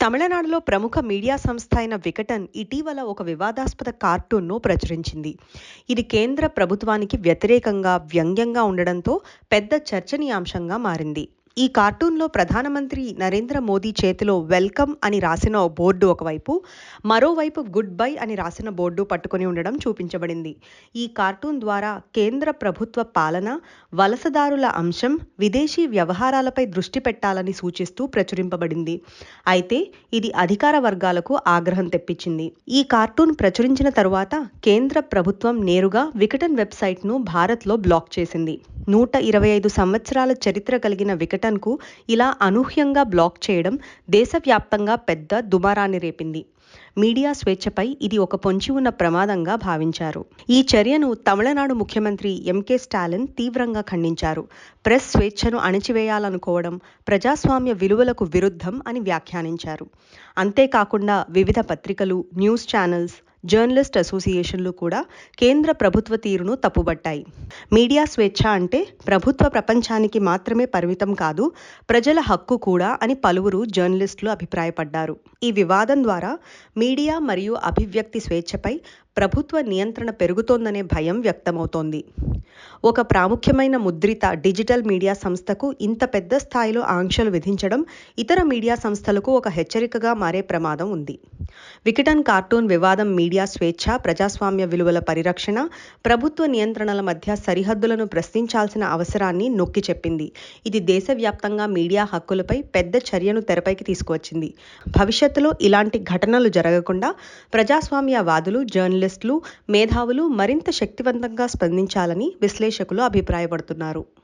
తమిళనాడులో ప్రముఖ మీడియా సంస్థ అయిన వికటన్ ఇటీవల ఒక వివాదాస్పద కార్టూన్ను ప్రచురించింది. ఇది కేంద్ర ప్రభుత్వానికి వ్యతిరేకంగా, వ్యంగ్యంగా ఉండడంతో పెద్ద చర్చనీయాంశంగా మారింది. ఈ కార్టూన్లో ప్రధానమంత్రి నరేంద్ర మోదీ చేతిలో వెల్కమ్ అని రాసిన ఓ బోర్డు ఒకవైపు, మరోవైపు గుడ్ బై అని రాసిన బోర్డు పట్టుకొని ఉండడం చూపించబడింది. ఈ కార్టూన్ ద్వారా కేంద్ర ప్రభుత్వ పాలన, వలసదారుల అంశం, విదేశీ వ్యవహారాలపై దృష్టి పెట్టాలని సూచిస్తూ ప్రచురింపబడింది. అయితే ఇది అధికార వర్గాలకు ఆగ్రహం తెప్పించింది. ఈ కార్టూన్ ప్రచురించిన తరువాత కేంద్ర ప్రభుత్వం నేరుగా వికటన్ వెబ్సైట్ను భారత్లో బ్లాక్ చేసింది. 125 సంవత్సరాల చరిత్ర కలిగిన వికటన్కు ఇలా అనూహ్యంగా బ్లాక్ చేయడం దేశవ్యాప్తంగా పెద్ద దుమారాన్ని రేపింది. మీడియా స్వేచ్ఛపై ఇది ఒక పొంచి ఉన్న ప్రమాదంగా భావించారు. ఈ చర్యను తమిళనాడు ముఖ్యమంత్రి ఎంకే స్టాలిన్ తీవ్రంగా ఖండించారు. ప్రెస్ స్వేచ్ఛను అణచివేయాలనుకోవడం ప్రజాస్వామ్య విలువలకు విరుద్ధం అని వ్యాఖ్యానించారు. అంతేకాకుండా వివిధ పత్రికలు, న్యూస్ ఛానల్స్, జర్నలిస్ట్ అసోసియేషన్లు కూడా కేంద్ర ప్రభుత్వ తీరును తప్పుబట్టాయి. మీడియా స్వేచ్ఛ అంటే ప్రభుత్వ ప్రపంచానికి మాత్రమే పరిమితం కాదు, ప్రజల హక్కు కూడా అని పలువురు జర్నలిస్టులు అభిప్రాయపడ్డారు. ఈ వివాదం ద్వారా మీడియా మరియు అభివ్యక్తి స్వేచ్ఛపై ప్రభుత్వ నియంత్రణ పెరుగుతోందనే భయం వ్యక్తమవుతోంది. ఒక ప్రాముఖ్యమైన ముద్రిత డిజిటల్ మీడియా సంస్థకు ఇంత పెద్ద స్థాయిలో ఆంక్షలు విధించడం ఇతర మీడియా సంస్థలకు ఒక హెచ్చరికగా మారే ప్రమాదం ఉంది. వికటన్ కార్టూన్ వివాదం మీడియా స్వేచ్ఛ, ప్రజాస్వామ్య విలువల పరిరక్షణ, ప్రభుత్వ నియంత్రణల మధ్య సరిహద్దులను ప్రశ్నించాల్సిన అవసరాన్ని నొక్కి చెప్పింది. ఇది దేశవ్యాప్తంగా మీడియా హక్కులపై పెద్ద చర్యను తెరపైకి తీసుకువచ్చింది. భవిష్యత్తులో ఇలాంటి ఘటనలు జరగకుండా ప్రజాస్వామ్యవాదులు, జర్నలిస్టులు, మేధావులు మరింత శక్తివంతంగా స్పందించాలని విశ్లేషకులు అభిప్రాయపడుతున్నారు.